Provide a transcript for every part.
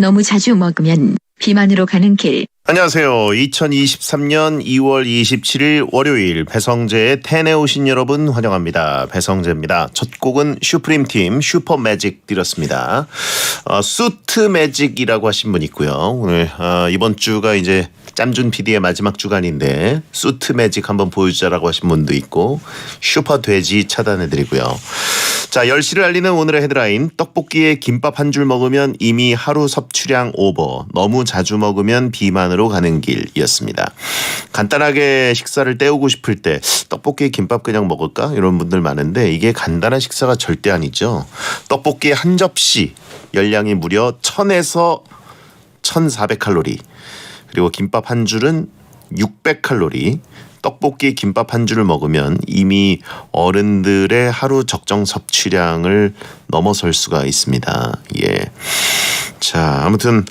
너무 자주 먹으면 비만으로 가는 길. 안녕하세요. 2023년 2월 27일 월요일 배성재의 텐에 오신 여러분 환영합니다. 배성재입니다. 첫 곡은 슈프림팀 슈퍼매직 드렸습니다. 수트 매직이라고 하신 분 있고요. 오늘 이번 주가 이제 짬준 PD의 마지막 주간인데 수트 매직 한번 보여주자라고 하신 분도 있고 슈퍼 돼지 차단해드리고요. 자, 10시를 알리는 오늘의 헤드라인. 떡볶이에 김밥 한 줄 먹으면 이미 하루 섭취량 오버. 너무 자주 먹으면 비만으로 가는 길이었습니다. 간단하게 식사를 때우고 싶을 때 떡볶이에 김밥 그냥 먹을까? 이런 분들 많은데 이게 간단한 식사가 절대 아니죠. 떡볶이 한 접시 열량이 무려 1000에서 1400칼로리. 그리고 김밥 한 줄은 600칼로리. 떡볶이 김밥 한 줄을 먹으면 이미 어른들의 하루 적정 섭취량을 넘어설 수가 있습니다. 예. 자, 아무튼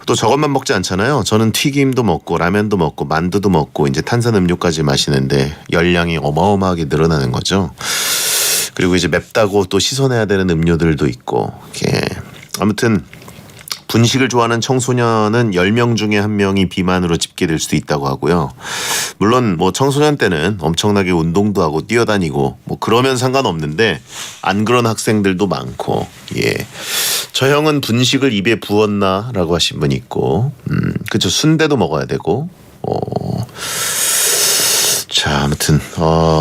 또 저것만 먹지 않잖아요. 저는 튀김도 먹고 라면도 먹고 만두도 먹고 이제 탄산음료까지 마시는데 열량이 어마어마하게 늘어나는 거죠. 그리고 이제 맵다고 또 씻어내야 되는 음료들도 있고. 예. 아무튼 분식을 좋아하는 청소년은 10명 중에 1명이 비만으로 집계될 수도 있다고 하고요. 물론 뭐 청소년 때는 엄청나게 운동도 하고 뛰어다니고 뭐 그러면 상관없는데 안 그런 학생들도 많고. 예. 저 형은 분식을 입에 부었나라고 하신 분이 있고, 그쵸. 순대도 먹어야 되고. 자, 아무튼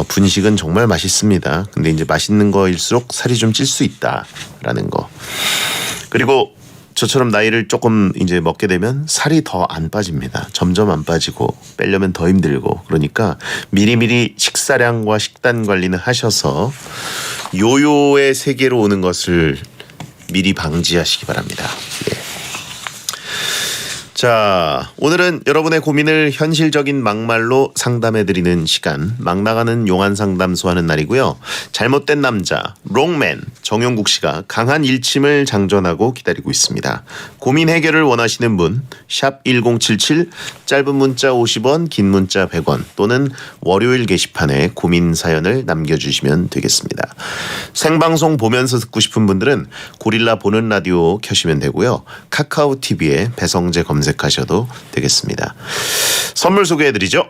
분식은 정말 맛있습니다. 근데 이제 맛있는 거일수록 살이 좀 찔 수 있다라는 거. 그리고 저처럼 나이를 조금 이제 먹게 되면 살이 더 안 빠집니다. 점점 안 빠지고 빼려면 더 힘들고. 그러니까 미리미리 식사량과 식단 관리는 하셔서 요요의 세계로 오는 것을 미리 방지하시기 바랍니다. 예. 자, 오늘은 여러분의 고민을 현실적인 막말로 상담해드리는 시간, 막 나가는 용한 상담소 하는 날이고요. 잘못된 남자, 롱맨, 정용국 씨가 강한 일침을 장전하고 기다리고 있습니다. 고민 해결을 원하시는 분, 샵 1077, 짧은 문자 50원, 긴 문자 100원 또는 월요일 게시판에 고민 사연을 남겨주시면 되겠습니다. 생방송 보면서 듣고 싶은 분들은 고릴라 보는 라디오 켜시면 되고요. 카카오 TV에 배성재 검색하셔도 되겠습니다. 선물 소개해드리죠.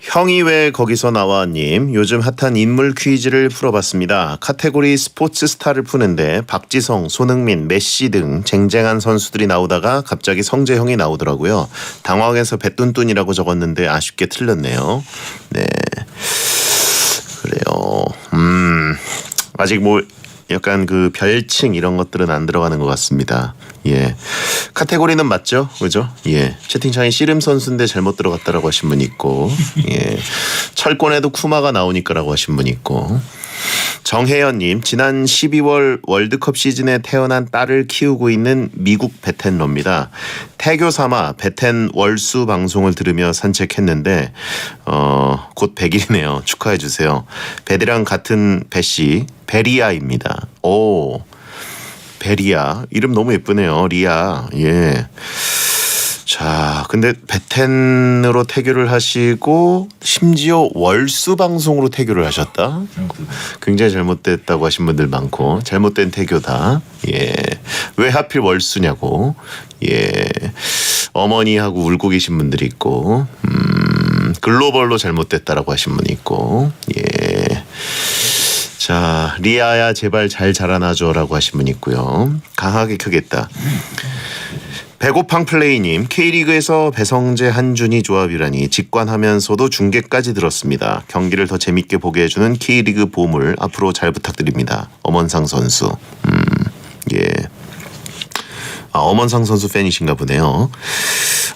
형이 왜 거기서 나와님, 요즘 핫한 인물 퀴즈를 풀어봤습니다. 카테고리 스포츠 스타를 푸는데 박지성, 손흥민, 메시 등 쟁쟁한 선수들이 나오다가 갑자기 성재형이 나오더라고요. 당황해서 배뚠뚠이라고 적었는데 아쉽게 틀렸네요. 네, 그래요. 아직 뭐 약간 그 별칭 이런 것들은 안 들어가는 것 같습니다. 예. 카테고리는 맞죠? 그죠? 예. 채팅창에 씨름 선수인데 잘못 들어갔다라고 하신 분 있고, 예. 철권에도 쿠마가 나오니까라고 하신 분 있고, 정혜연님, 지난 12월 월드컵 시즌에 태어난 딸을 키우고 있는 미국 베텐러입니다. 태교 삼아 베텐 월수 방송을 들으며 산책했는데 곧 100일이네요. 축하해 주세요. 베리랑 같은 배씨 베리아입니다. 오, 베리아 이름 너무 예쁘네요. 리아. 예. 자, 근데 베텐으로 태교를 하시고 심지어 월수 방송으로 태교를 하셨다. 굉장히 잘못됐다고 하신 분들 많고, 잘못된 태교다. 예. 왜 하필 월수냐고. 예. 어머니하고 울고 계신 분들이 있고, 글로벌로 잘못됐다라고 하신 분이 있고, 예. 자, 리아야 제발 잘 자라나줘라고 하신 분이 있고요. 강하게 크겠다. 배고팡 플레이님, K리그에서 배성재 한준희 조합이라니 직관하면서도 중계까지 들었습니다. 경기를 더 재밌게 보게 해주는 K리그 보물 앞으로 잘 부탁드립니다. 엄원상 선수. 예. 아, 엄원상 선수 팬이신가 보네요.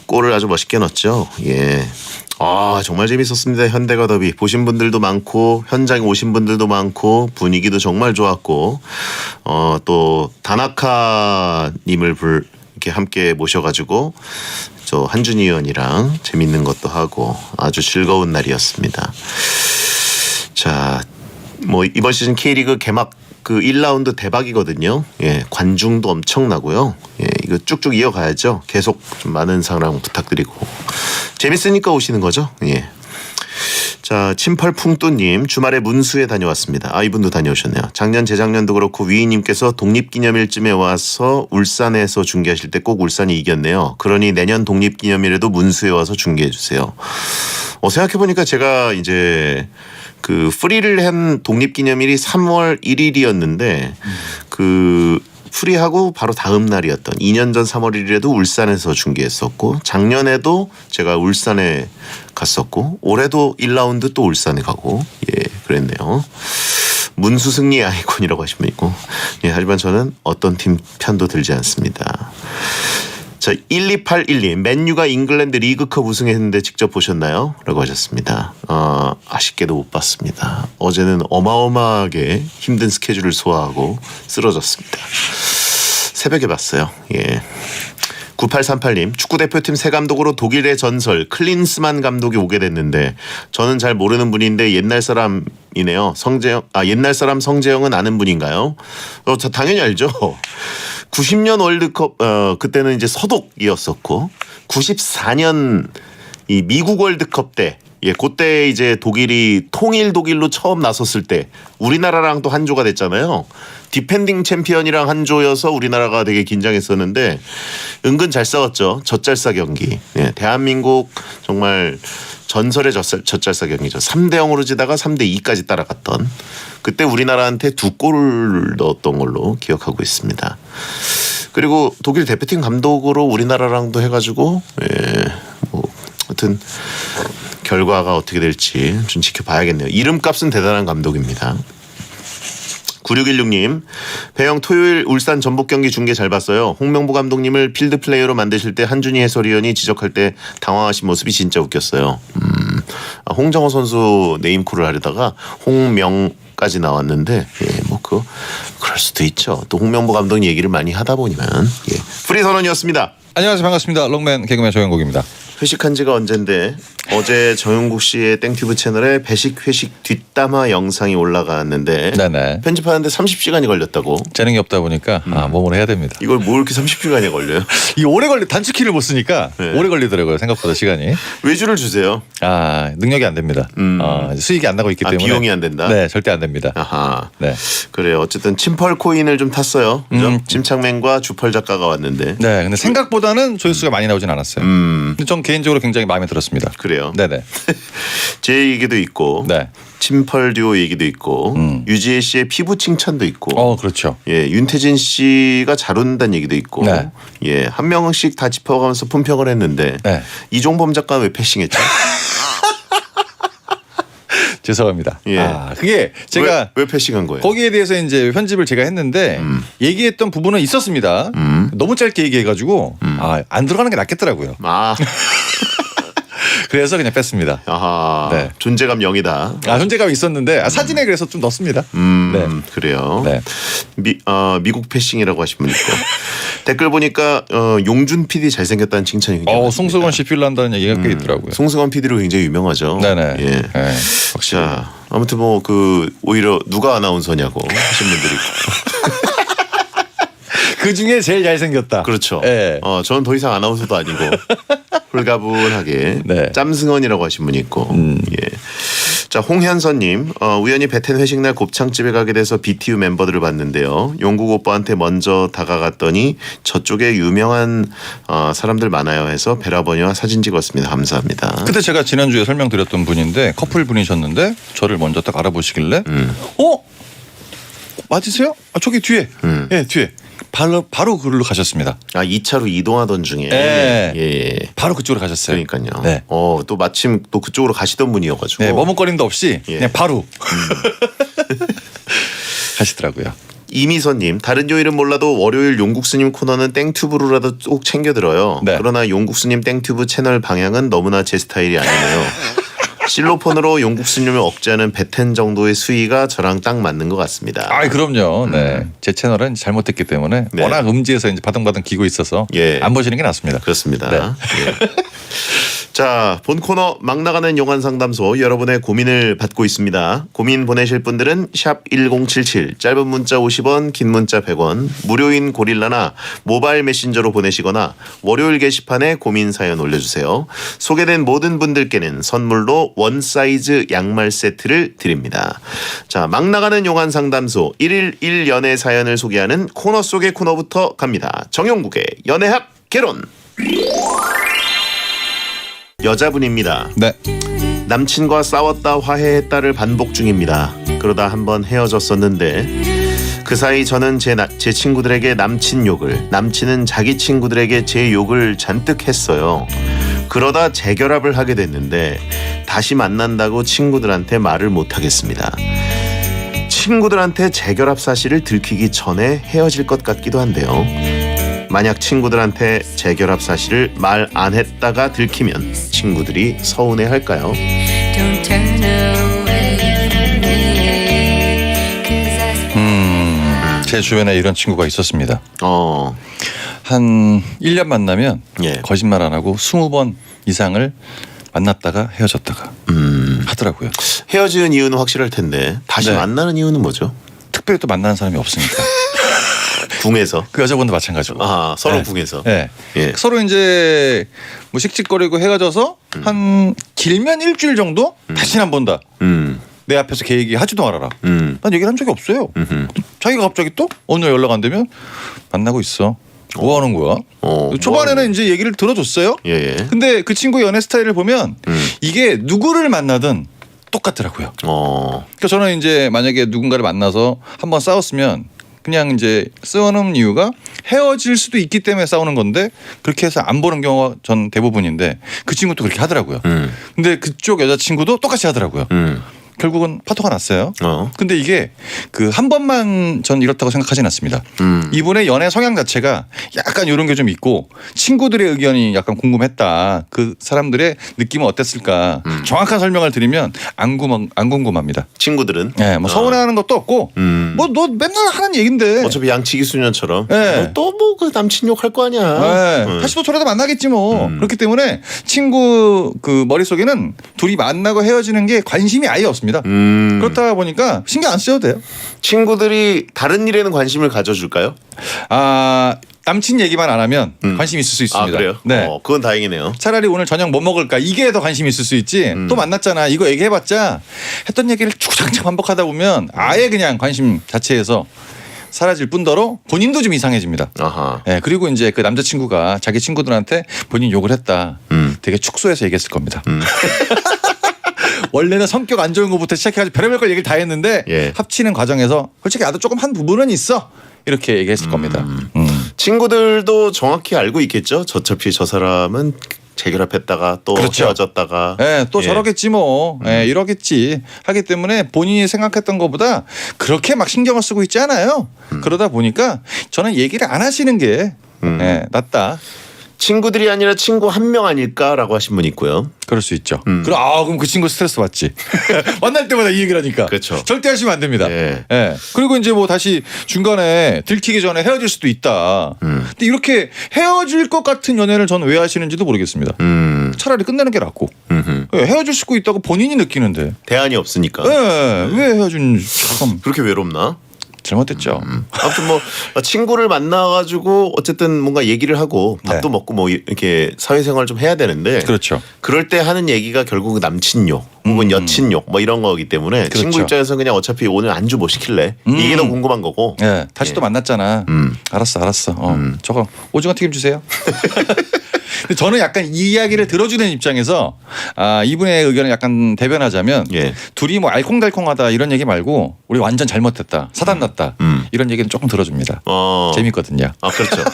골을 아주 멋있게 넣었죠. 예. 아, 정말 재밌었습니다. 현대가 더비 보신 분들도 많고 현장에 오신 분들도 많고 분위기도 정말 좋았고, 또 다나카님을 이렇게 함께 모셔가지고 저 한준희 의원이랑 재밌는 것도 하고 아주 즐거운 날이었습니다. 자, 뭐 이번 시즌 K리그 개막 그 1라운드 대박이거든요. 예, 관중도 엄청나고요. 예, 이거 쭉쭉 이어가야죠. 계속 좀 많은 사랑 부탁드리고 재밌으니까 오시는 거죠. 예. 자, 침펄풍뚜님 주말에 문수에 다녀왔습니다. 아, 이분도 다녀오셨네요. 작년 재작년도 그렇고 위인님께서 독립기념일쯤에 와서 울산에서 중계하실 때 꼭 울산이 이겼네요. 그러니 내년 독립기념일에도 문수에 와서 중계해 주세요. 생각해보니까 제가 이제 그 프리를 한 독립기념일이 3월 1일이었는데 그 프리하고 바로 다음 날이었던 2년 전 3월 1일에도 울산에서 중계했었고 작년에도 제가 울산에 갔었고 올해도 1라운드 또 울산에 가고 그랬네요. 문수 승리의 아이콘이라고 하시면 있고 하지만 저는 어떤 팀 편도 들지 않습니다. 자, 12812 맨유가 잉글랜드 리그컵 우승했는데 직접 보셨나요? 라고 하셨습니다. 아쉽게도 못 봤습니다. 어제는 어마어마하게 힘든 스케줄을 소화하고 쓰러졌습니다. 새벽에 봤어요. 9838님 축구대표팀 새 감독으로 독일의 전설 클린스만 감독이 오게 됐는데 저는 잘 모르는 분인데 옛날 사람이네요. 옛날 사람 성재형은 아는 분인가요? 저 당연히 알죠. 90년 월드컵 그때는 이제 서독이었었고 94년 이 미국 월드컵 때 그때 이제 독일이 통일 독일로 처음 나섰을 때 우리나라랑 또 한조가 됐잖아요. 디펜딩 챔피언이랑 한조여서 우리나라가 되게 긴장했었는데 은근 잘 싸웠죠. 젖잘싸 경기. 대한민국 정말 전설의 젖잘싸 경기죠. 3대 0으로 지다가 3대 2까지 따라갔던 그때 우리나라한테 2골을 넣었던 걸로 기억하고 있습니다. 그리고 독일 대표팀 감독으로 우리나라랑도 해가지고 하여튼 결과가 어떻게 될지 좀 지켜봐야겠네요. 이름값은 대단한 감독입니다. 9616님 배영 토요일 울산 전북 경기 중계 잘 봤어요. 홍명보 감독님을 필드 플레이어로 만드실 때 한준희 해설위원이 지적할 때 당황하신 모습이 진짜 웃겼어요. 홍정호 선수 네임콜을 하려다가 홍명까지 나왔는데 그럴 수도 있죠. 또 홍명보 감독님 얘기를 많이 하다 보면 프리 선언이었습니다. 안녕하세요. 반갑습니다. 롱맨 개그맨 조영국입니다. 회식한 지가 언젠데 어제 정용국 씨의 땡튜브 채널에 배식 회식 뒷담화 영상이 올라갔는데 네네. 편집하는데 30시간이 걸렸다고. 재능이 없다 보니까 몸으로 해야 됩니다. 이걸 뭐 이렇게 30시간이 걸려요? 이 오래 단축키를 못 쓰니까 오래 걸리더라고요. 생각보다 시간이. 외주를 주세요. 능력이 안 됩니다. 수익이 안 나고 있기 때문에. 비용이 안 된다? 네, 절대 안 됩니다. 아하. 네. 그래요. 어쨌든 침펄 코인을 좀 탔어요. 그죠? 침착맨과 주펄 작가가 왔는데. 네, 근데 생각보다는 조회수가 많이 나오진 않았어요. 근데 전 개인적으로 굉장히 마음에 들었습니다. 그래요. 네네. 제 얘기도 있고. 네. 침펄 듀오 얘기도 있고 유지혜 씨의 피부 칭찬도 있고 그렇죠. 윤태진 씨가 잘 웃는다는 얘기도 있고 네. 한 명씩 다 짚어가면서 품평을 했는데 네. 이종범 작가는 왜 패싱했죠? 죄송합니다. 그게 제가 왜 패싱한 거예요? 거기에 대해서 이제 편집을 제가 했는데 얘기했던 부분은 있었습니다. 너무 짧게 얘기해가지고 안 들어가는 게 낫겠더라고요. 그래서 그냥 뺐습니다. 아하. 네. 존재감 0이다. 존재감이 있었는데 사진에 그래서 좀 넣습니다. 네. 그래요. 네. 미국 패싱이라고 하신 분 있고 댓글 보니까 용준 PD 잘생겼다는 칭찬이 굉장히 많습니다. 송승헌 씨 필요한다는 얘기가 꽤 있더라고요. 송승헌 PD로 굉장히 유명하죠. 네네. 네. 자, 아무튼 오히려 누가 아나운서냐고 하신 분들이 있고. 그 중에 제일 잘생겼다. 그렇죠. 네. 저는 더 이상 아나운서도 아니고 홀가분하게 짬승헌이라고 하신 분이 있고. 자, 홍현선님 우연히 베텐 회식날 곱창집에 가게 돼서 BTU 멤버들을 봤는데요. 용국 오빠한테 먼저 다가갔더니 저쪽에 유명한 사람들 많아요 해서 베라버니와 사진 찍었습니다. 감사합니다. 그때 제가 지난주에 설명드렸던 분인데 커플 분이셨는데 저를 먼저 딱 알아보시길래 맞으세요? 저기 뒤에. 네, 뒤에. 바로 그걸로 가셨습니다. 2차로 이동하던 중에 바로 그쪽으로 가셨어요. 그러니까요. 네. 또 마침 또 그쪽으로 가시던 분이어가지고 머뭇거림도 없이 그냥 바로 하시더라고요. 이미선님 다른 요일은 몰라도 월요일 용국스님 코너는 땡튜브로라도 꼭 챙겨 들어요. 그러나 용국스님 땡튜브 채널 방향은 너무나 제 스타일이 아니네요. 실로폰으로 용국스님을 억제하는 베텐 정도의 수위가 저랑 딱 맞는 것 같습니다. 그럼요. 네. 제 채널은 잘못했기 때문에 워낙 음지에서 이제 바등바등 기고 있어서 안 보시는 게 낫습니다. 그렇습니다. 자, 본 코너 막 나가는 용한 상담소 여러분의 고민을 받고 있습니다. 고민 보내실 분들은 샵 1077 짧은 문자 50원 긴 문자 100원 무료인 고릴라나 모바일 메신저로 보내시거나 월요일 게시판에 고민 사연 올려주세요. 소개된 모든 분들께는 선물로 원 사이즈 양말 세트를 드립니다. 자, 막 나가는 용한 상담소 1일 1연애 사연을 소개하는 코너 속의 코너부터 갑니다. 정용국의 연애학 개론. 여자분입니다. 네. 남친과 싸웠다 화해했다를 반복 중입니다. 그러다 한번 헤어졌었는데 그 사이 저는 제 친구들에게 남친 욕을, 남친은 자기 친구들에게 제 욕을 잔뜩 했어요. 그러다 재결합을 하게 됐는데 다시 만난다고 친구들한테 말을 못하겠습니다. 친구들한테 재결합 사실을 들키기 전에 헤어질 것 같기도 한데요. 만약 친구들한테 재결합 사실을 말 안 했다가 들키면 친구들이 서운해할까요? Don't turn away from me, 'cause I 제 주변에 이런 친구가 있었습니다. 어, 한 1년 만나면 예. 거짓말 안 하고 20번 이상을 만났다가 헤어졌다가 하더라고요. 헤어지는 이유는 확실할 텐데 다시 네. 만나는 이유는 뭐죠? 특별히 또 만나는 사람이 없으니까. 궁에서. 그 여자분도 마찬가지고. 아, 서로 네. 궁에서. 네. 예. 서로 이제 뭐 씩씩거리고 헤어져서 한 길면 일주일 정도 다시는 안 본다. 내 앞에서 걔 얘기 하지도 말아라. 난 얘기를 한 적이 없어요. 자기가 갑자기 또 어느 날 연락 안 되면 만나고 있어. 뭐 하는 거야? 초반에는 이제 얘기를 들어줬어요. 예, 예. 근데 그 친구 연애 스타일을 보면 이게 누구를 만나든 똑같더라고요. 그러니까 저는 이제 만약에 누군가를 만나서 한번 싸웠으면 그냥 이제 싸우는 이유가 헤어질 수도 있기 때문에 싸우는 건데 그렇게 해서 안 보는 경우가 전 대부분인데 그 친구도 그렇게 하더라고요. 근데 그쪽 여자친구도 똑같이 하더라고요. 결국은 파토가 났어요. 근데 이게 그 한 번만 전 이렇다고 생각하진 않습니다. 이분의 연애 성향 자체가 약간 이런 게 좀 있고 친구들의 의견이 약간 궁금했다. 그 사람들의 느낌은 어땠을까. 정확한 설명을 드리면 안 궁금합니다. 친구들은 네, 뭐 서운해하는 것도 없고 뭐 너 맨날 하는 얘기인데 어차피 양치기 수년처럼 네. 또 뭐 그 남친 욕 할 거 아니야. 네. 다시 또 저러다 만나겠지 뭐. 그렇기 때문에 친구 그 머릿속에는 둘이 만나고 헤어지는 게 관심이 아예 없습니다. 그렇다 보니까 신경 안 써도 돼요. 친구들이 다른 일에는 관심을 가져줄까요? 아, 남친 얘기만 안 하면 관심 있을 수 있습니다. 아, 그래요? 네. 그건 다행이네요. 차라리 오늘 저녁 뭐 먹을까 이게 더 관심이 있을 수 있지. 또 만났잖아 이거 얘기해봤자 했던 얘기를 주구장창 반복하다 보면 아예 그냥 관심 자체에서 사라질 뿐더러 본인도 좀 이상해집니다. 아하. 네, 그리고 이제 그 남자친구가 자기 친구들한테 본인 욕을 했다. 되게 축소해서 얘기했을 겁니다. 원래는 성격 안 좋은 것부터 시작해가지고 별의별 걸 얘기를 다 했는데 예. 합치는 과정에서 솔직히 나도 조금 한 부분은 있어 이렇게 얘기했을 겁니다. 친구들도 정확히 알고 있겠죠. 어차피 저 사람은 재결합했다가 또 그렇죠. 헤어졌다가 네, 또 예. 저러겠지 뭐 이러겠지 하기 때문에 본인이 생각했던 것보다 그렇게 막 신경을 쓰고 있지 않아요. 그러다 보니까 저는 얘기를 안 하시는 게 낫다. 친구들이 아니라 친구 한 명 아닐까라고 하신 분 있고요. 그럴 수 있죠. 그럼 그 친구 스트레스 받지. 만날 때마다 이 얘기를 하니까. 그렇죠. 절대 하시면 안 됩니다. 예. 예. 그리고 이제 뭐 다시 중간에 들키기 전에 헤어질 수도 있다. 근데 이렇게 헤어질 것 같은 연애를 저는 왜 하시는지도 모르겠습니다. 차라리 끝내는 게 낫고. 예, 헤어질 수도 있다고 본인이 느끼는데. 대안이 없으니까. 예, 왜 헤어지는지 참 그렇게 외롭나? 잘못됐죠. 아무튼 뭐 친구를 만나가지고 어쨌든 뭔가 얘기를 하고 밥도 네. 먹고 뭐 이렇게 사회생활을 좀 해야 되는데 그렇죠. 그럴 때 하는 얘기가 결국 남친 욕 혹은 여친 욕 뭐 이런 거기 때문에 그렇죠. 친구 입장에서 그냥 어차피 오늘 안주 뭐 시킬래 이게 더 궁금한 거고. 예, 다시 예. 또 만났잖아. 알았어. 저거 오징어 튀김 주세요. 근데 저는 약간 이 이야기를 들어주는 입장에서 이분의 의견을 약간 대변하자면 예. 둘이 뭐 알콩달콩하다 이런 얘기 말고 우리 완전 잘못했다 사단났다 이런 얘기는 조금 들어줍니다. 재밌거든요. 아 그렇죠.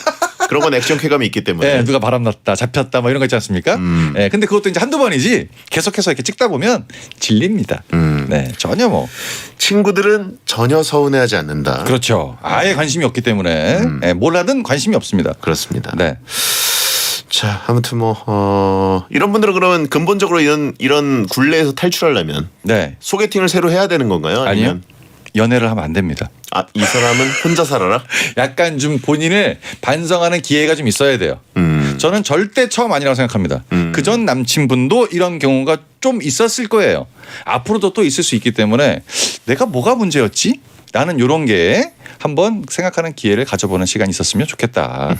그런 건 액션 쾌감이 있기 때문에. 네, 누가 바람났다 잡혔다 뭐 이런 거 있지 않습니까? 네, 근데 그것도 이제 한두 번이지 계속해서 이렇게 찍다 보면 질립니다. 네, 전혀 뭐 친구들은 전혀 서운해하지 않는다. 그렇죠. 아예 관심이 없기 때문에 네, 뭘 하든 관심이 없습니다. 그렇습니다. 네. 자, 아무튼 뭐 이런 분들은 그러면 근본적으로 이런 굴레에서 탈출하려면 네. 소개팅을 새로 해야 되는 건가요? 아니요. 연애를 하면 안 됩니다. 이 사람은 혼자 살아라? 약간 좀 본인을 반성하는 기회가 좀 있어야 돼요. 저는 절대 처음 아니라고 생각합니다. 그 전 남친분도 이런 경우가 좀 있었을 거예요. 앞으로도 또 있을 수 있기 때문에 내가 뭐가 문제였지? 나는 이런 게 한번 생각하는 기회를 가져보는 시간이 있었으면 좋겠다.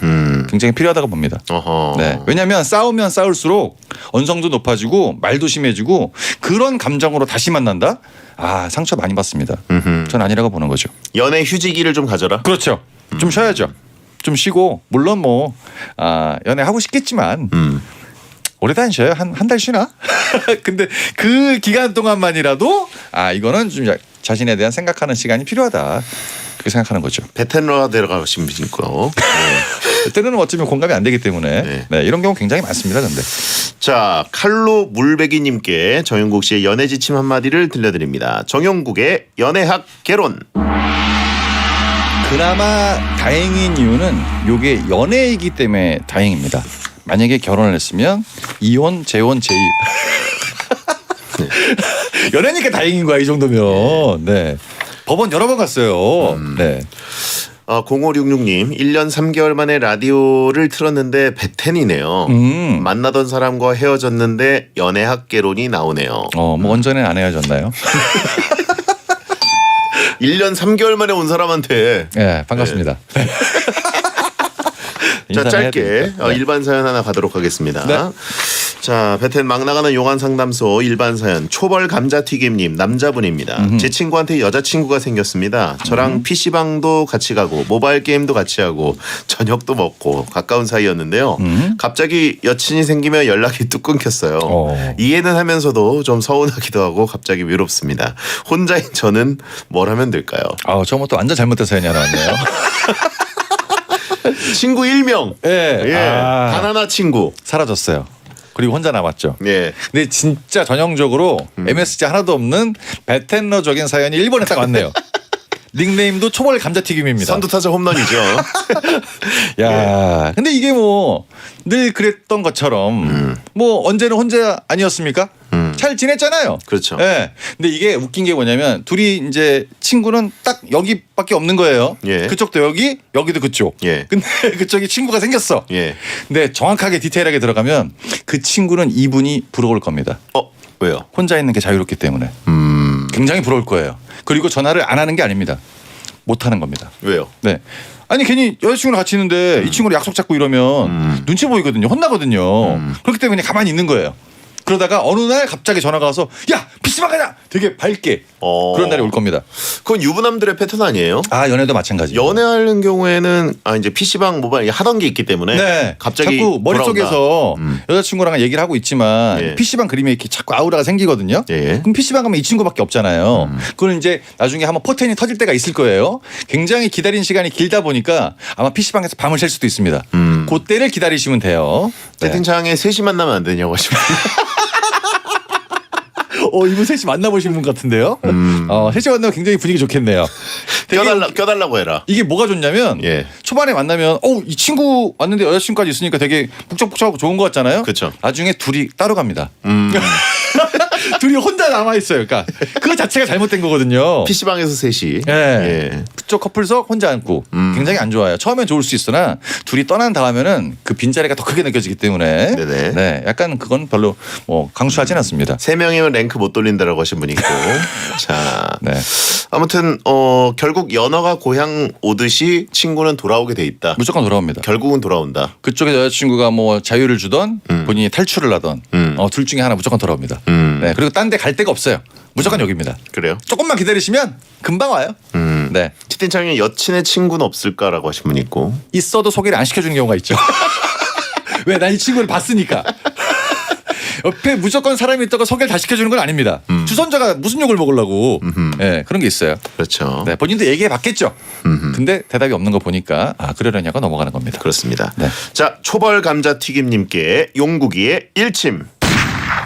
굉장히 필요하다고 봅니다. 네. 왜냐하면 싸우면 싸울수록 언성도 높아지고 말도 심해지고 그런 감정으로 다시 만난다? 아, 상처 많이 받습니다. 전 아니라고 보는 거죠. 연애 휴지기를 좀 가져라. 그렇죠. 좀 쉬어야죠. 좀 쉬고 물론 뭐 연애하고 싶겠지만 오래 안 쉬어요. 한 달 쉬나? 근데 그 기간 동안만이라도 이거는 좀 자신에 대한 생각하는 시간이 필요하다. 그렇게 생각하는 거죠. 베테너가 들어가신 분이고. 네. 때로는 어쩌면 공감이 안 되기 때문에 네, 이런 경우 굉장히 많습니다. 근데 자, 칼로 물베기님께 정용국 씨의 연애 지침 한마디를 들려드립니다. 정용국의 연애학 개론. 그나마 다행인 이유는 이게 연애이기 때문에 다행입니다. 만약에 결혼을 했으면 이혼, 재혼, 재입. 연애니까 다행인 거야 이 정도면. 네. 법원 여러 번 갔어요. 네. 0566님 1년 3개월 만에 라디오를 틀었는데 베텐이네요. 만나던 사람과 헤어졌는데 연애학 개론이 나오네요. 뭐 언전에 안 헤어졌나요? 1년 3개월 만에 온 사람한테. 네, 반갑습니다. 네. 자, 짧게 일반 사연 하나 가도록 하겠습니다. 네. 자, 베텐 막 나가는 용한 상담소 일반 사연 초벌 감자튀김님 남자분입니다. 제 친구한테 여자친구가 생겼습니다. 저랑 PC방도 같이 가고 모바일 게임도 같이 하고 저녁도 먹고 가까운 사이였는데요. 갑자기 여친이 생기면 연락이 뚝 끊겼어요. 이해는 하면서도 좀 서운하기도 하고 갑자기 외롭습니다. 혼자인 저는 뭘 하면 될까요? 처음부터 완전 잘못된 사연이 하나 왔네요. 친구 일명. 예. 단 하나 친구. 사라졌어요. 그리고 혼자 남았죠. 예. 근데 진짜 전형적으로 MSG 하나도 없는 베텐러적인 사연이 일본에 딱 왔네요. 닉네임도 초벌 감자튀김입니다. 선두타자 홈런이죠. 야, 근데 이게 뭐 늘 그랬던 것처럼 뭐 언제는 혼자 아니었습니까? 잘 지냈잖아요. 그렇죠. 예. 근데 이게 웃긴 게 뭐냐면 둘이 이제 친구는 딱 여기밖에 없는 거예요. 예. 그쪽도 여기, 여기도 그쪽. 예. 근데 그쪽이 친구가 생겼어. 예. 근데 정확하게 디테일하게 들어가면 그 친구는 이분이 부러울 겁니다. 왜요? 혼자 있는 게 자유롭기 때문에. 굉장히 부러울 거예요. 그리고 전화를 안 하는 게 아닙니다. 못 하는 겁니다. 왜요? 네. 아니 괜히 여자친구랑 같이 있는데 이 친구랑 약속 잡고 이러면 눈치 보이거든요. 혼나거든요. 그렇기 때문에 가만히 있는 거예요. 그러다가 어느 날 갑자기 전화가 와서 야 PC방 가자 되게 밝게 그런 날이 올 겁니다. 그건 유부남들의 패턴 아니에요? 연애도 마찬가지. 연애하는 경우에는 이제 PC방 모바일 하던 게 있기 때문에 네. 갑자기 자꾸 머릿속에서 여자친구랑 얘기를 하고 있지만 예. PC방 그림에 이렇게 자꾸 아우라가 생기거든요. 예. 그럼 PC방 가면 이 친구밖에 없잖아요. 그건 이제 나중에 한번 포텐이 터질 때가 있을 거예요. 굉장히 기다린 시간이 길다 보니까 아마 PC방에서 밤을 샐 수도 있습니다. 그때를 기다리시면 돼요. 네. 채팅창에 셋이 만나면 안 되냐고 하시면 이분 셋이 만나보신 분 같은데요. 셋이 만나면 굉장히 분위기 좋겠네요. 껴달라고 해라. 이게 뭐가 좋냐면 예. 초반에 만나면 이 친구 왔는데 여자친구까지 있으니까 되게 북적북적하고 좋은 것 같잖아요. 그렇죠. 나중에 둘이 따로 갑니다. 둘이 혼자 남아있어요. 그러니까 그거 자체가 잘못된 거거든요. PC방에서 셋이. 예. 예. 그쪽 커플석 혼자 앉고 굉장히 안 좋아요. 처음엔 좋을 수 있으나 둘이 떠난 다음에는 그 빈자리가 더 크게 느껴지기 때문에 네네. 네, 약간 그건 별로 강추하진 않습니다. 3명이면 랭크 못 돌린다라고 하신 분이 있고. 자, 네. 아무튼 결국 연어가 고향 오듯이 친구는 돌아오게 돼 있다. 무조건 돌아옵니다. 결국은 돌아온다. 그쪽에 여자친구가 뭐 자유를 주던 본인이 탈출을 하던 둘 중에 하나 무조건 돌아옵니다. 네, 그리고 딴 데 갈 데가 없어요. 무조건 여기입니다. 그래요? 조금만 기다리시면 금방 와요. 네. 채팅창에 여친의 친구는 없을까라고 하신 분이 있고. 있어도 소개를 안 시켜주는 경우가 있죠. 왜? 난 이 친구를 봤으니까. 옆에 무조건 사람이 있다가 소개를 다 시켜주는 건 아닙니다. 주선자가 무슨 욕을 먹으려고. 네, 그런 게 있어요. 그렇죠. 네, 본인도 얘기해 봤겠죠. 근데 대답이 없는 거 보니까 그러려냐고 넘어가는 겁니다. 그렇습니다. 네. 자, 초벌 감자튀김님께 용국이의 일침.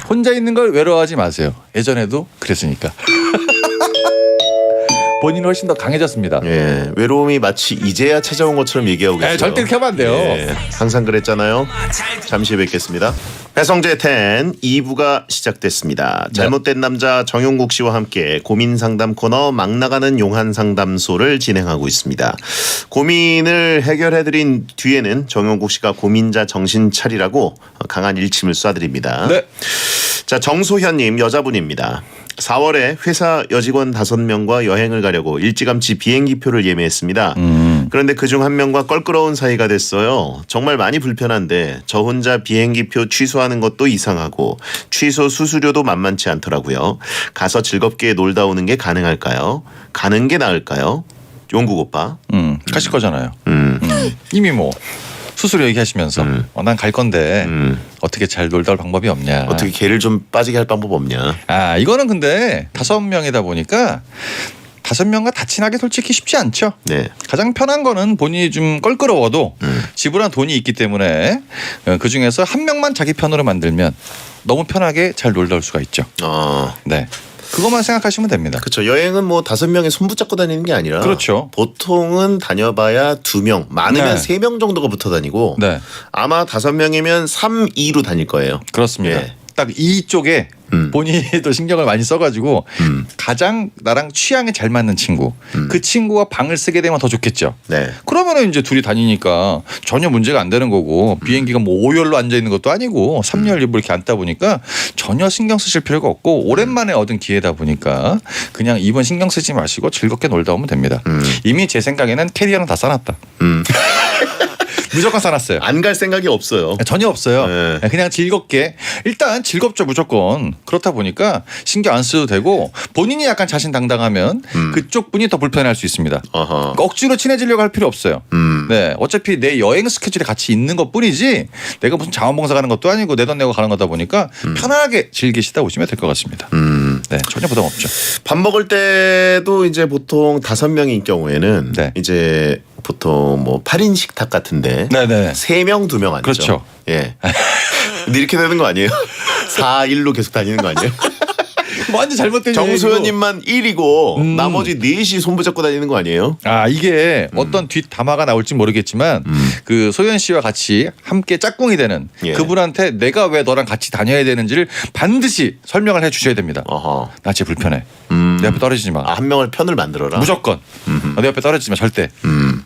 혼자 있는 걸 외로워하지 마세요. 예전에도 그랬으니까. 본인은 훨씬 더 강해졌습니다. 예, 외로움이 마치 이제야 찾아온 것처럼 얘기하고 계세요. 절대 그렇게 하면 안 돼요. 예, 항상 그랬잖아요. 잠시 뵙겠습니다. 배성재 10 2부가 시작됐습니다. 잘못된 남자 정용국 씨와 함께 고민 상담 코너 막 나가는 용한 상담소를 진행하고 있습니다. 고민을 해결해드린 뒤에는 정용국 씨가 고민자 정신 차리라고 강한 일침을 쏴드립니다. 네. 자, 정소현님 여자분입니다. 4월에 회사 여직원 5명과 여행을 가려고 일찌감치 비행기표를 예매했습니다. 그런데 그중 한 명과 껄끄러운 사이가 됐어요. 정말 많이 불편한데 저 혼자 비행기표 취소하는 것도 이상하고 취소 수수료도 만만치 않더라고요. 가서 즐겁게 놀다 오는 게 가능할까요? 가는 게 나을까요? 용국 오빠. 가실 거잖아요. 이미 뭐 수수료 얘기하시면서 난 갈 건데 어떻게 잘 놀다 올 방법이 없냐. 어떻게 개를 좀 빠지게 할 방법 없냐. 아 이거는 근데 5명이다 보니까 5명과 다 친하게 솔직히 쉽지 않죠. 네. 가장 편한 거는 본인이 좀 껄끄러워도 지불한 돈이 있기 때문에 그중에서 한 명만 자기 편으로 만들면 너무 편하게 잘 놀다 올 수가 있죠. 네. 그것만 생각하시면 됩니다. 그렇죠. 여행은 뭐 5명이 손 붙잡고 다니는 게 아니라 그렇죠. 보통은 다녀봐야 2명, 많으면 네. 3명 정도가 붙어 다니고 네. 아마 5명이면 3, 2로 다닐 거예요. 그렇습니다. 예. 딱 이쪽에 본인도 신경을 많이 써가지고 가장 나랑 취향에 잘 맞는 친구 그 친구와 방을 쓰게 되면 더 좋겠죠. 네. 그러면은 이제 둘이 다니니까 전혀 문제가 안 되는 거고 비행기가 뭐 5열로 앉아 있는 것도 아니고 3열 일부 이렇게 앉다 보니까 전혀 신경 쓰실 필요가 없고 오랜만에 얻은 기회다 보니까 그냥 이번 신경 쓰지 마시고 즐겁게 놀다 오면 됩니다. 이미 제 생각에는 캐리어는 다 싸놨다. 무조건 싸놨어요. 안 갈 생각이 없어요. 전혀 없어요. 네. 그냥 즐겁게 일단 즐겁죠 무조건. 그렇다 보니까 신경 안 써도 되고 본인이 약간 자신당당하면 그쪽 분이 더 불편할 수 있습니다. 어허. 억지로 친해지려고 할 필요 없어요. 네, 어차피 내 여행 스케줄에 같이 있는 것뿐이지 내가 무슨 자원봉사 가는 것도 아니고 내 돈 내고 가는 거다 보니까 편하게 즐기시다 오시면 될 것 같습니다. 네, 전혀 부담 없죠. 밥 먹을 때도 이제 보통 5명인 경우에는 네. 이제 보통 뭐 8인 식탁 같은데 네네. 3명, 2명 앉죠. 그렇죠. 예. 근데 이렇게 되는 거 아니에요? 4, 1로 계속 다니는 거 아니에요? 완전 잘못된 정소연님만 1이고 나머지 4시 손 붙잡고 다니는 거 아니에요? 아 이게 어떤 뒷담화가 나올지 모르겠지만 그 소연 씨와 같이 함께 짝꿍이 되는 예. 그분한테 내가 왜 너랑 같이 다녀야 되는지를 반드시 설명을 해 주셔야 됩니다. 어허. 나 진짜 불편해. 내 옆에 떨어지지 마. 아, 한 명을 편을 만들어라. 무조건. 내 옆에 떨어지지 마 절대.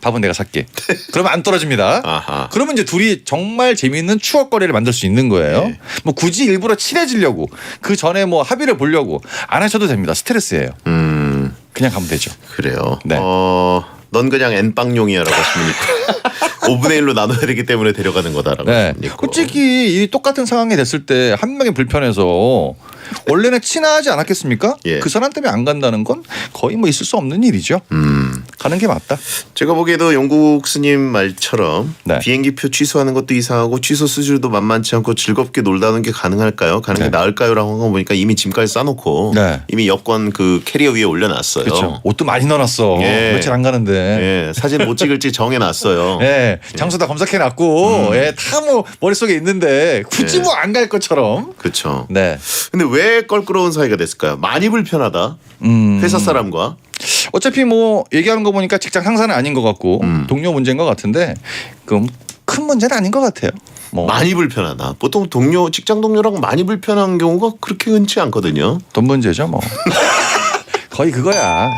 밥은 내가 살게. 그러면 안 떨어집니다. 아하. 그러면 이제 둘이 정말 재미있는 추억거리를 만들 수 있는 거예요. 네. 뭐 굳이 일부러 친해지려고 그 전에 뭐 합의를 보려고 안 하셔도 됩니다. 스트레스예요. 그냥 가면 되죠. 그래요. 네. 넌 그냥 N빵용이야라고 하시면 있고 5분의 1로 나눠야 되기 때문에 데려가는 거다라고 네. 하시면 있고. 솔직히 이 똑같은 상황이 됐을 때 한 명이 불편해서 원래는 친하지 않았겠습니까? 예. 그 사람 때문에 안 간다는 건 거의 뭐 있을 수 없는 일이죠. 가는 게 맞다. 제가 보기에도 영국 스님 말처럼 네. 비행기표 취소하는 것도 이상하고 취소 수수료도 만만치 않고 즐겁게 놀다 오는 게 가능할까요? 가는 게 네. 나을까요?라고 한 거 보니까 이미 짐까지 싸놓고 네. 이미 여권 그 캐리어 위에 올려놨어요. 그렇죠. 옷도 많이 넣어놨어. 예. 며칠 안 가는데. 예, 사진 못 찍을지 정해놨어요. 예, 장소 다 검색해놨고, 예, 다 뭐 머릿속에 있는데 굳이 예. 뭐 안 갈 것처럼. 그렇죠. 네. 근데 왜 껄끄러운 사이가 됐을까요? 많이 불편하다. 회사 사람과. 어차피 뭐 얘기하는 거 보니까 직장 상사는 아닌 것 같고 동료 문제인 것 같은데 그 큰 문제는 아닌 것 같아요. 뭐 많이 불편하다. 보통 직장 동료랑 많이 불편한 경우가 그렇게 흔치 않거든요. 돈 문제죠, 뭐. 거의 그거야.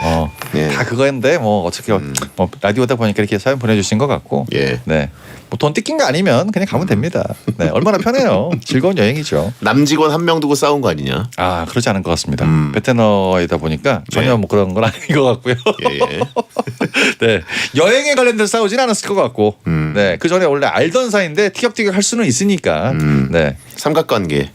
예. 다 그거인데 뭐 어떻게 뭐 라디오다 보니까 이렇게 사연 보내주신 것 같고. 예. 네. 뭐 돈 뜯긴 거 아니면 그냥 가면 됩니다. 네. 얼마나 편해요. 즐거운 여행이죠. 남직원 1명 두고 싸운 거 아니냐? 아 그러지 않은 것 같습니다. 베테너이다 보니까 전혀 네. 뭐 그런 건 아닌 것 같고요. 예, 예. 네 여행에 관련돼서 싸우진 않았을 것 같고, 네그 전에 원래 알던 사이인데 티격태격 할 수는 있으니까, 네. 삼각관계.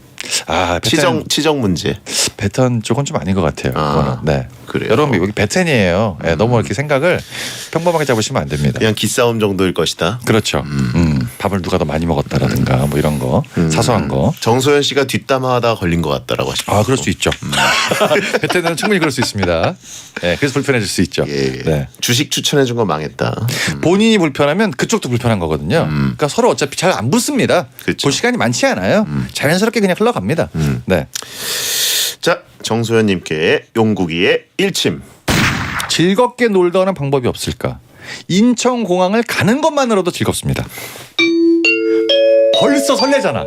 아 베텐, 치정 문제. 베텐 쪽은 좀 아닌 것 같아요. 아, 그거는. 네. 그래요? 여러분 여기 베텐이에요. 네, 너무 이렇게 생각을 평범하게 잡으시면 안 됩니다. 그냥 기싸움 정도일 것이다. 그렇죠. 밥을 누가 더 많이 먹었다라든가 뭐 이런 거 사소한 거. 정소연 씨가 뒷담화하다 걸린 것 같다라고 하시고. 아 그럴 수 있죠. 베텐은 충분히 그럴 수 있습니다. 네, 그래서 불편해질 수 있죠. 예, 예. 네. 주식 추천해 준 거 망했다. 본인이 불편하면 그쪽도 불편한 거거든요. 그러니까 서로 어차피 잘 안 붙습니다. 그렇죠. 볼 시간이 많지 않아요. 자연스럽게 그냥 흘러갑니다. 네. 자, 정소연님께 용국이의 일침. 즐겁게 놀다 오는 방법이 없을까? 인천공항을 가는 것만으로도 즐겁습니다. 벌써 설레잖아.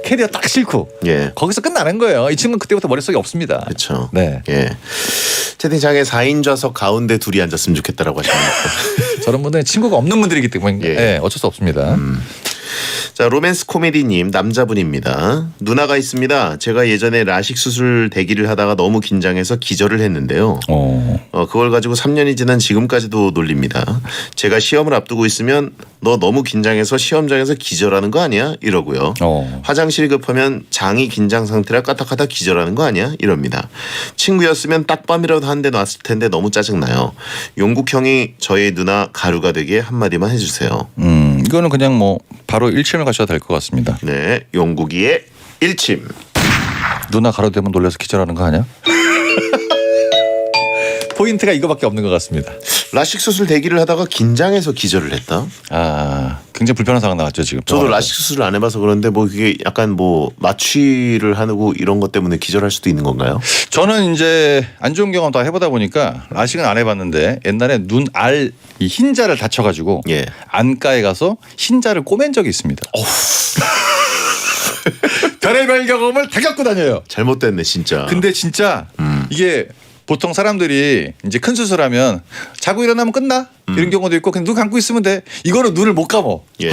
캐리어 딱 싫고 예. 거기서 끝나는 거예요. 이 친구는 그때부터 머릿속에 없습니다. 그렇죠. 네. 예. 채팅창에 4인 좌석 가운데 둘이 앉았으면 좋겠다라고 하십니다. 저런 분들은 친구가 없는 분들이기 때문에 예. 예, 어쩔 수 없습니다. 자, 로맨스 코미디님 남자분입니다. 누나가 있습니다. 제가 예전에 라식 수술 대기를 하다가 너무 긴장해서 기절을 했는데요. 그걸 가지고 3년이 지난 지금까지도 놀립니다. 제가 시험을 앞두고 있으면 너 너무 긴장해서 시험장에서 기절하는 거 아니야? 이러고요. 화장실 급하면 장이 긴장 상태라 까딱하다 기절하는 거 아니야? 이럽니다. 친구였으면 딱밤이라도 한 대 놨을 텐데 너무 짜증나요. 용국 형이 저의 누나 가루가 되게 한마디만 해주세요. 이거는 그냥 뭐 바로 일침을 가셔도 될 것 같습니다. 네, 용국이의 일침. 누나 가로되면 놀라서 기절하는 거 아니야? 포인트가 이거밖에 없는 것 같습니다. 라식 수술 대기를 하다가 긴장해서 기절을 했다. 아, 굉장히 불편한 상황 나왔죠 지금. 저도 라식 수술을 안 해봐서 그런데 뭐 그게 약간 뭐 마취를 하고 이런 것 때문에 기절할 수도 있는 건가요? 저는 이제 안 좋은 경험 다 해보다 보니까 라식은 안 해봤는데 옛날에 눈알 이 흰자를 다쳐가지고 예. 안과에 가서 흰자를 꼬맨 적이 있습니다. 별의별 경험을 다 겪고 다녀요. 잘못됐네 진짜. 근데 진짜 이게 보통 사람들이 이제 큰 수술하면 자고 일어나면 끝나 이런 경우도 있고 그냥 눈 감고 있으면 돼. 이거는 눈을 못 감어. 예.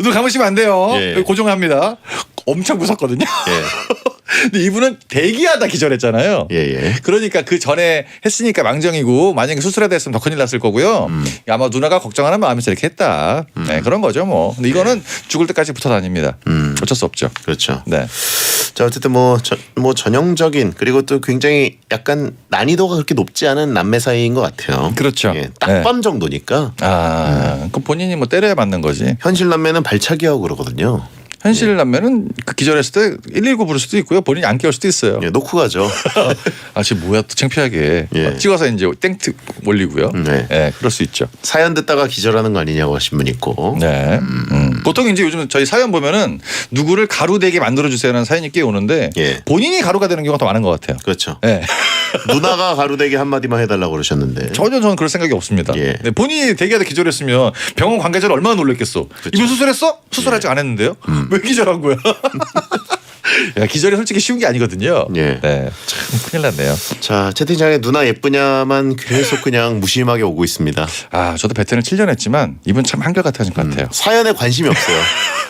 눈 감으시면 안 돼요. 예. 고정합니다. 엄청 무섭거든요. 예. 근데 이분은 대기하다 기절했잖아요. 예. 그러니까 그 전에 했으니까 망정이고 만약에 수술하다 했으면 더 큰일 났을 거고요. 아마 누나가 걱정하는 마음에서 이렇게 했다. 네, 그런 거죠 뭐. 근데 이거는 죽을 때까지 붙어 다닙니다. 어쩔 수 없죠. 그렇죠. 네. 자 어쨌든 뭐 전형적인 그리고 또 굉장히 약간 난이도가 그렇게 높지 않은 남매 사이인 것 같아요. 그렇죠. 예, 딱밤 정도니까. 그 본인이 뭐 때려야 맞는 거지. 현실 남매는 발차기하고 그러거든요. 현실 남매는 그 기절했을 때 119 부를 수도 있고요. 본인이 안 깨울 수도 있어요. 예, 놓고 가죠. 아 지금 뭐야 또 창피하게 예. 찍어서 이제 땡트 올리고요. 네. 네, 그럴 수 있죠. 사연 듣다가 기절하는 거 아니냐고 하신 분 있고. 네. 보통 이제 요즘 저희 사연 보면은 누구를 가루되게 만들어 주세요라는 사연이 꽤 오는데 예. 본인이 가루가 되는 경우가 더 많은 것 같아요. 그렇죠. 네. 누나가 가루대기 한마디만 해달라고 그러셨는데. 전혀 저는 그럴 생각이 없습니다. 예. 네, 본인이 대기하다 기절했으면 병원 관계자를 얼마나 놀랬겠어. 이분 수술했어? 수술 아직 안 했는데요? 왜 기절한 거야? 야, 기절이 솔직히 쉬운 게 아니거든요. 예. 네, 참 큰일 났네요. 자 채팅창에 누나 예쁘냐만 계속 그냥 무심하게 오고 있습니다. 아, 저도 베테랑 7년 했지만 이분 참 한결같은 것 같아요. 사연에 관심이 없어요.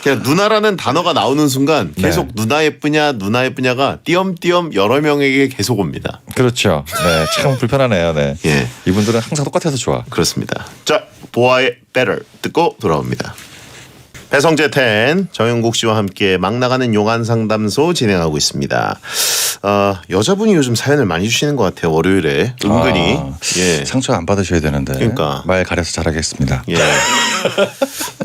그냥 누나라는 단어가 나오는 순간 계속 네. 누나 예쁘냐가 띄엄띄엄 여러 명에게 계속 옵니다. 그렇죠. 네, 참 불편하네요. 네. 예. 이분들은 항상 똑같아서 좋아. 그렇습니다. 자 보아의 Better 듣고 돌아옵니다. 배성재 텐 정영국 씨와 함께 막 나가는 용안 상담소 진행하고 있습니다. 여자분이 요즘 사연을 많이 주시는 것 같아요. 월요일에 은근히. 예. 상처 안 받으셔야 되는데. 그러니까. 말 가려서 잘하겠습니다. 예.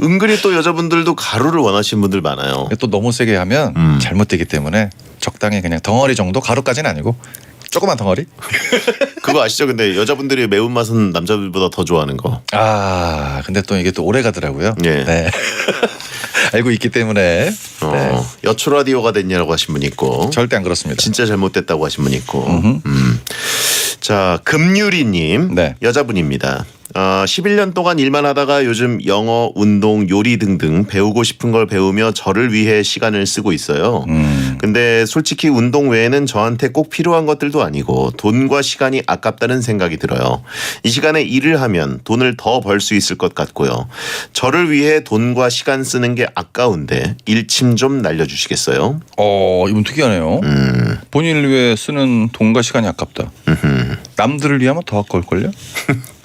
은근히 또 여자분들도 가루를 원하시는 분들 많아요. 또 너무 세게 하면 잘못되기 때문에 적당히 그냥 덩어리 정도 가루까지는 아니고 조그만 덩어리. 그거 아시죠? 근데 여자분들이 매운맛은 남자들보다 더 좋아하는 거. 아, 근데 또 이게 또 오래 가더라고요. 예. 네. 알고 있기 때문에 네. 여초 라디오가 됐냐고 하신 분 있고. 절대 안 그렇습니다. 진짜 잘못됐다고 하신 분 있고. 자 금유리님 네. 여자분입니다. 11년 동안 일만 하다가 요즘 영어, 운동, 요리 등등 배우고 싶은 걸 배우며 저를 위해 시간을 쓰고 있어요. 근데 솔직히 운동 외에는 저한테 꼭 필요한 것들도 아니고 돈과 시간이 아깝다는 생각이 들어요. 이 시간에 일을 하면 돈을 더 벌 수 있을 것 같고요. 저를 위해 돈과 시간 쓰는 게 아까운데 일침 좀 날려주시겠어요? 이분 특이하네요. 본인을 위해 쓰는 돈과 시간이 아깝다. 남들을 위하면 더 아까울걸요?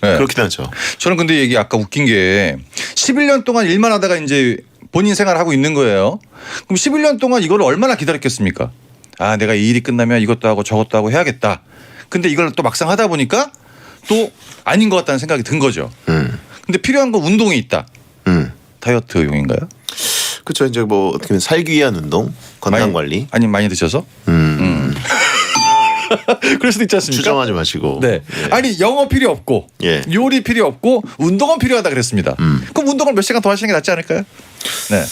네. 그렇긴 하죠. 저는 근데 이게 아까 웃긴 게 11년 동안 일만 하다가 이제 본인 생활을 하고 있는 거예요. 그럼 11년 동안 이걸 얼마나 기다렸겠습니까? 아, 내가 이 일이 끝나면 이것도 하고 저것도 하고 해야겠다. 근데 이걸 또 막상 하다 보니까 또 아닌 것 같다는 생각이 든 거죠. 근데 필요한 건 운동이 있다. 다이어트용인가요? 그렇죠. 이제 뭐 어떻게 보면 살기 위한 운동, 건강 관리. 아니면 많이 드셔서? 그럴 수도 있지 않습니까? 추정하지 마시고. 네. 예. 아니 영어 필요 없고 예. 요리 필요 없고 운동은 필요하다 그랬습니다. 그럼 운동을 몇 시간 더 하시는 게 낫지 않을까요? 네.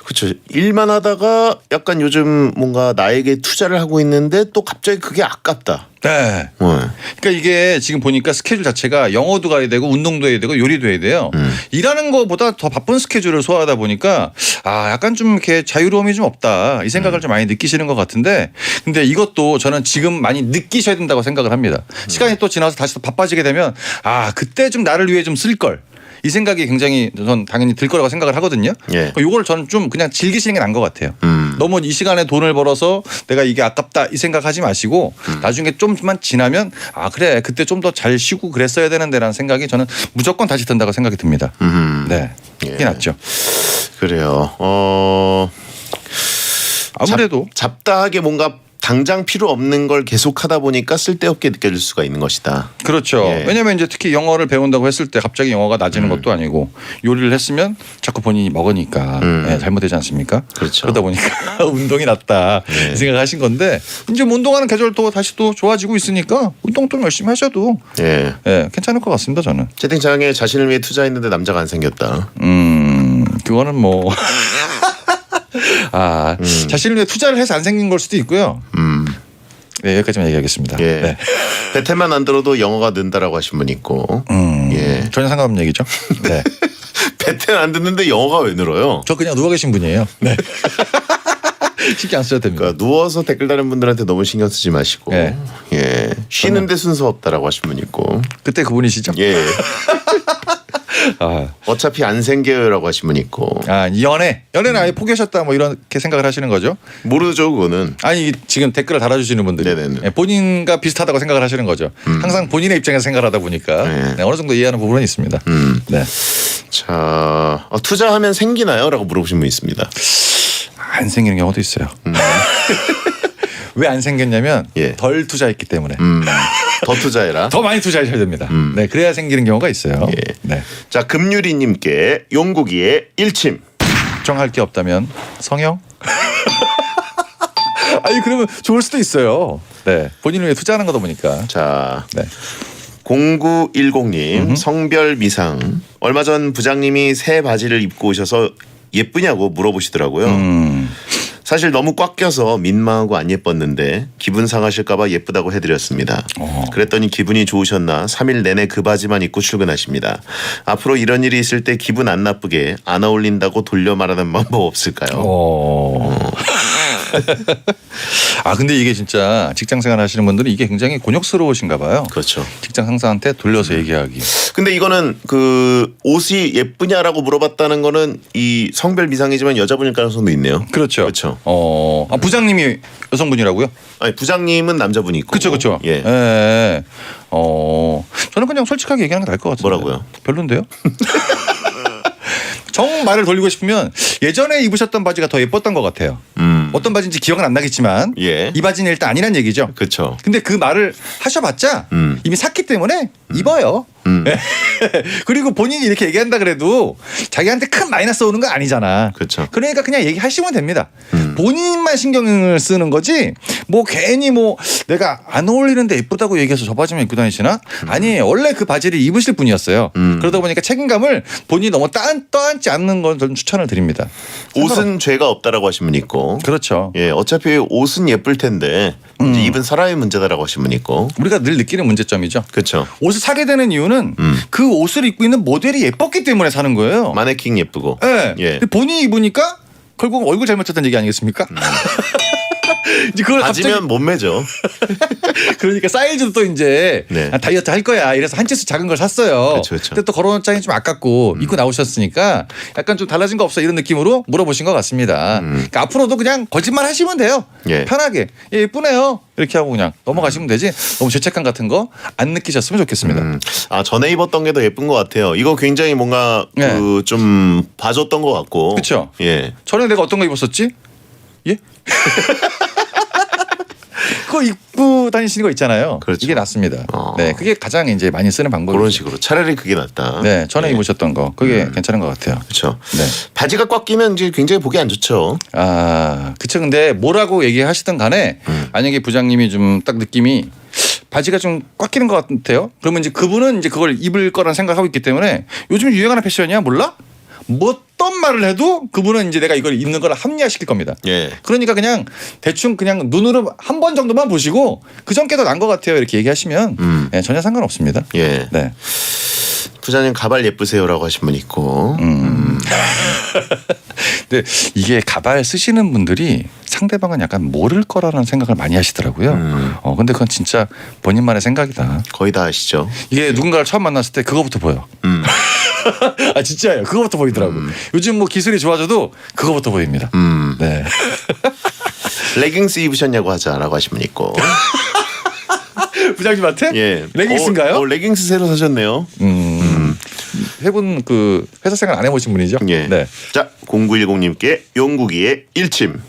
그렇죠. 일만 하다가 약간 요즘 뭔가 나에게 투자를 하고 있는데 또 갑자기 그게 아깝다. 네. 그러니까 이게 지금 보니까 스케줄 자체가 영어도 가야 되고 운동도 해야 되고 요리도 해야 돼요. 일하는 것보다 더 바쁜 스케줄을 소화하다 보니까 약간 좀 이렇게 자유로움이 좀 없다 이 생각을 좀 많이 느끼시는 것 같은데 근데 이것도 저는 지금 많이 느끼셔야 된다고 생각을 합니다. 시간이 또 지나서 다시 또 바빠지게 되면 그때 좀 나를 위해 좀 쓸 걸. 이 생각이 굉장히 전 당연히 들 거라고 생각을 하거든요. 예. 요걸 저는 좀 그냥 즐기시는 게 나은 것 같아요. 너무 이 시간에 돈을 벌어서 내가 이게 아깝다 이 생각하지 마시고 나중에 좀만 지나면 그래 그때 좀 더 잘 쉬고 그랬어야 되는데라는 생각이 저는 무조건 다시 든다고 생각이 듭니다. 네, 그게 예. 낫죠. 그래요. 아무래도 잡다하게 뭔가 당장 필요 없는 걸 계속하다 보니까 쓸데없게 느껴질 수가 있는 것이다. 그렇죠. 예. 왜냐하면 이제 특히 영어를 배운다고 했을 때 갑자기 영어가 낮아지는 것도 아니고 요리를 했으면 자꾸 본인이 먹으니까 잘못되지 않습니까? 그렇죠. 그러다 보니까 운동이 낫다 이 생각하신 건데 이제 뭐 운동하는 계절도 다시 또 좋아지고 있으니까 운동 좀 열심히 하셔도 예. 괜찮을 것 같습니다 저는. 채팅창에 자신을 위해 투자했는데 남자가 안 생겼다. 그거는 뭐 자신을 위해 투자를 해서 안 생긴 걸 수도 있고요. 네, 여기까지만 얘기하겠습니다. 예. 네. 베테만 안 들어도 영어가 는다라고 하신 분 있고. 예. 전혀 상관없는 얘기죠. 네. 베테만 안 듣는데 영어가 왜 늘어요? 저 그냥 누워 계신 분이에요. 네. 신경 안 써도 됩니다. 그러니까 누워서 댓글 다는 분들한테 너무 신경 쓰지 마시고. 네. 예. 쉬는데 순서 없다라고 하신 분 있고. 그때 그분이시죠? 예. 어차피 안 생겨요라고 하신 분 있고. 연애는 아예 포기하셨다 뭐 이렇게 생각을 하시는 거죠? 모르죠 그거는. 아니 지금 댓글을 달아주시는 분들이 네네네. 본인과 비슷하다고 생각을 하시는 거죠. 항상 본인의 입장에서 생각을 하다 보니까 네. 어느 정도 이해하는 부분은 있습니다. 네. 자 투자하면 생기나요?라고 물어보신 분 있습니다. 안 생기는 경우도 있어요. 왜 안 생겼냐면 예. 덜 투자했기 때문에. 더 투자해라. 더 많이 투자하셔야 됩니다. 네, 그래야 생기는 경우가 있어요. 예. 네. 자 금유리님께 용국이의 일침. 걱정할 게 없다면 성형? 아니 그러면 좋을 수도 있어요. 네, 본인을 위해 투자하는 거다 보니까. 자 네. 0910님 성별 미상. 얼마 전 부장님이 새 바지를 입고 오셔서 예쁘냐고 물어보시더라고요. 사실 너무 꽉 껴서 민망하고 안 예뻤는데 기분 상하실까 봐 예쁘다고 해드렸습니다. 그랬더니 기분이 좋으셨나 3일 내내 그 바지만 입고 출근하십니다. 앞으로 이런 일이 있을 때 기분 안 나쁘게 안 어울린다고 돌려 말하는 방법 없을까요? 근데 이게 진짜 직장 생활 하시는 분들은 이게 굉장히 곤욕스러우신가 봐요. 그렇죠. 직장 상사한테 돌려서 얘기하기. 근데 이거는 그 옷이 예쁘냐라고 물어봤다는 거는 이 성별 미상이지만 여자분일 가능성도 있네요. 그렇죠. 그렇죠. 부장님이 여성분이라고요? 아니 부장님은 남자분이 있고. 그렇죠. 예. 저는 그냥 솔직하게 얘기하는 게 나을 것 같은데. 뭐라고요? 별론데요? 정 말을 돌리고 싶으면 예전에 입으셨던 바지가 더 예뻤던 것 같아요. 어떤 바지인지 기억은 안 나겠지만 예. 이 바지는 일단 아니란 얘기죠. 그렇죠. 근데 그 말을 하셔봤자 이미 샀기 때문에 입어요. 그리고 본인이 이렇게 얘기한다 그래도 자기한테 큰 마이너스 오는 거 아니잖아. 그렇죠. 그러니까 그냥 얘기하시면 됩니다. 본인만 신경을 쓰는 거지 뭐 괜히 뭐 내가 안 어울리는데 예쁘다고 얘기해서 저 바지만 입고 다니시나? 아니에요. 원래 그 바지를 입으실 분이었어요. 그러다 보니까 책임감을 본인이 너무 떠안지 않는 건 저는 추천을 드립니다. 옷은 죄가 없다라고 하신 분 있고. 그렇죠. 예, 어차피 옷은 예쁠 텐데 이제 입은 사람의 문제다라고 하신 분 있고. 우리가 늘 느끼는 문제점이죠. 그렇죠. 옷을 사게 되는 이유는 그 옷을 입고 있는 모델이 예뻤기 때문에 사는 거예요. 마네킹 예쁘고. 네. 예. 근데 본인이 입으니까 결국 얼굴 잘못했다는 얘기 아니겠습니까? 이제 그걸 가지면 몸매죠. 그러니까 사이즈도 또 이제 네. 다이어트 할 거야. 이래서 한 치수 작은 걸 샀어요. 그렇죠, 그렇죠. 근데 또 걸어놓자니 좀 아깝고 입고 나오셨으니까 약간 좀 달라진 거 없어 이런 느낌으로 물어보신 것 같습니다. 그러니까 앞으로도 그냥 거짓말 하시면 돼요. 예. 편하게 예쁘네요. 이렇게 하고 그냥 넘어가시면 되지. 너무 죄책감 같은 거 안 느끼셨으면 좋겠습니다. 전에 입었던 게 더 예쁜 것 같아요. 이거 굉장히 뭔가 네. 그 좀 봐줬던 것 같고. 그렇죠. 예. 전에 내가 어떤 거 입었었지? 예? 그거 입고 다니시는 거 있잖아요. 그렇죠. 이게 낫습니다. 네, 그게 가장 이제 많이 쓰는 방법이죠. 그런 식으로 차라리 그게 낫다. 네, 전에 예. 입으셨던 거 그게 괜찮은 것 같아요. 그렇죠. 네. 바지가 꽉 끼면 이제 굉장히 보기 안 좋죠. 그쵸. 근데 뭐라고 얘기하시든 간에 만약에 부장님이 좀 딱 느낌이 바지가 좀 꽉 끼는 것 같아요. 그러면 이제 그분은 이제 그걸 입을 거란 생각하고 있기 때문에 요즘 유행하는 패션이야 몰라? 어떤 말을 해도 그분은 이제 내가 이걸 입는 걸 합리화시킬 겁니다. 예. 그러니까 그냥 대충 그냥 눈으로 한 번 정도만 보시고 그 전께도 난 것 같아요 이렇게 얘기하시면 예, 전혀 상관없습니다. 예. 네. 부자님 가발 예쁘세요라고 하신 분 있고. 근데 이게 가발 쓰시는 분들이 상대방은 약간 모를 거라는 생각을 많이 하시더라고요. 근데 그건 진짜 본인만의 생각이다. 거의 다 아시죠? 이게 누군가를 처음 만났을 때 그거부터 보여. 아 진짜예요. 그거부터 보이더라고. 요즘 뭐 기술이 좋아져도 그거부터 보입니다. 네. 레깅스 입으셨냐고 하자라고 하신 분 있고. 부장님한테? 예. 레깅스인가요? 레깅스 새로 사셨네요. 해본 그 회사 생활 안 해보신 분이죠? 예. 네. 자 0910님께 용국이의 일침.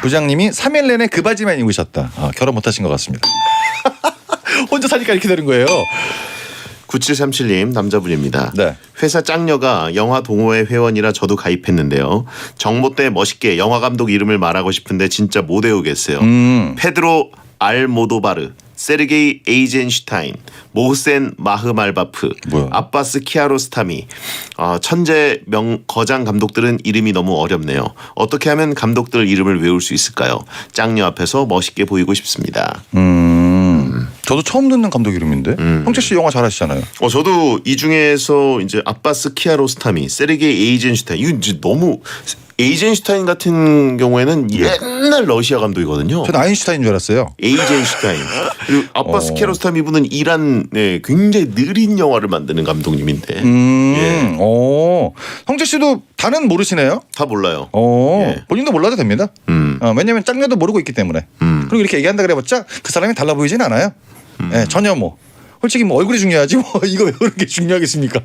부장님이 3일 내내 그 바지만 입으셨다. 결혼 못하신 것 같습니다. 혼자 사니까 이렇게 되는 거예요. 9737님 남자분입니다. 네. 회사 짱녀가 영화 동호회 회원이라 저도 가입했는데요. 정모 때 멋있게 영화 감독 이름을 말하고 싶은데 진짜 못 외우겠어요. 페드로 알모도바르, 세르게이 에이젠슈타인, 모흐센 마흐말바프, 뭐야? 아바스 키아로스타미. 천재 거장 감독들은 이름이 너무 어렵네요. 어떻게 하면 감독들 이름을 외울 수 있을까요? 짱녀 앞에서 멋있게 보이고 싶습니다. 저도 처음 듣는 감독 이름인데. 형철 씨 영화 잘하시잖아요. 저도 이 중에서 이제 아바스 키아로스타미, 세르게이 에이젠슈타인 이거 이제 너무 에이젠슈타인 같은 경우에는 옛날 러시아 감독이거든요. 저는 아인슈타인인 줄 알았어요. 에이젠슈타인 그리고 아바스 키아로스타미 분은 이란 굉장히 느린 영화를 만드는 감독님인데 예. 형철 씨도 다는 모르시네요. 다 몰라요. 예. 본인도 몰라도 됩니다. 왜냐하면 짱녀도 모르고 있기 때문에. 그리고 이렇게 얘기한다 그래봤자 그 사람이 달라 보이진 않아요. 예, 전혀 뭐. 솔직히 뭐 얼굴이 중요하지 뭐 이거 왜 그렇게 중요하겠습니까?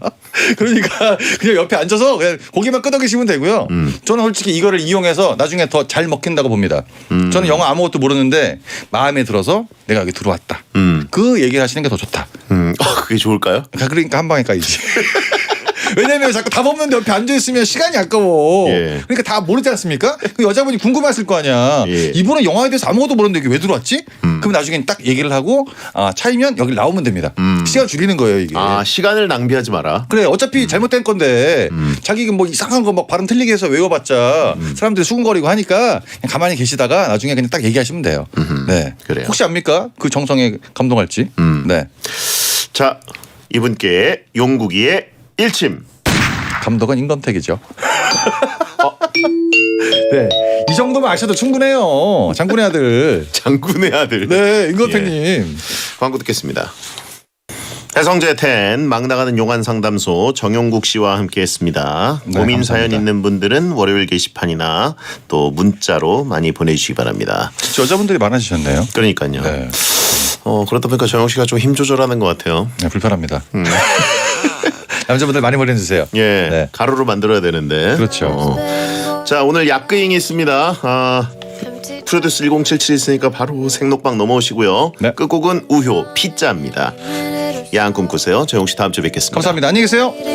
그러니까 그냥 옆에 앉아서 그냥 고기만 끄덕이시면 되고요. 저는 솔직히 이거를 이용해서 나중에 더 잘 먹힌다고 봅니다. 저는 영화 아무것도 모르는데 마음에 들어서 내가 여기 들어왔다. 그 얘기를 하시는 게 더 좋다. 그게 좋을까요? 그러니까 한 방에 까이지. 왜냐면 자꾸 답 없는데 옆에 앉아있으면 시간이 아까워. 예. 그러니까 다 모르지 않습니까? 그 여자분이 궁금했을 거 아니야. 예. 이분은 영화에 대해서 아무것도 모르는데 여기 왜 들어왔지? 그럼 나중에 딱 얘기를 하고 차이면 여기 나오면 됩니다. 시간 줄이는 거예요 이게. 시간을 낭비하지 마라. 그래 어차피 잘못된 건데 자기가 뭐 이상한 거 막 발음 틀리게 해서 외워봤자 사람들이 수군거리고 하니까 그냥 가만히 계시다가 나중에 그냥 딱 얘기하시면 돼요. 네. 그래요. 혹시 압니까? 그 정성에 감동할지. 네. 자 이분께 용국이의 일침. 감독은 임검택이죠. 네, 이 정도면 아셔도 충분해요. 장군의 아들. 장군의 아들. 네, 임검택님. 예. 광고 듣겠습니다. 해성제 10 막 나가는 용안 상담소 정용국 씨와 함께했습니다. 네, 고민 사연 감사합니다. 있는 분들은 월요일 게시판이나 또 문자로 많이 보내주시기 바랍니다. 여자분들이 많아지셨네요. 그러니까요. 네, 그러다 보니까 정용 씨가 좀 힘 조절하는 것 같아요. 네 불편합니다. 남자분들 많이 보내주세요. 예, 네. 가루로 만들어야 되는데. 그렇죠. 자 오늘 약그잉이 있습니다. 프로듀스 1077 있으니까 바로 생록방 넘어오시고요. 네. 끝곡은 우효 피자입니다. 야한 꿈 꾸세요. 정용 씨 다음 주에 뵙겠습니다. 감사합니다. 안녕히 계세요.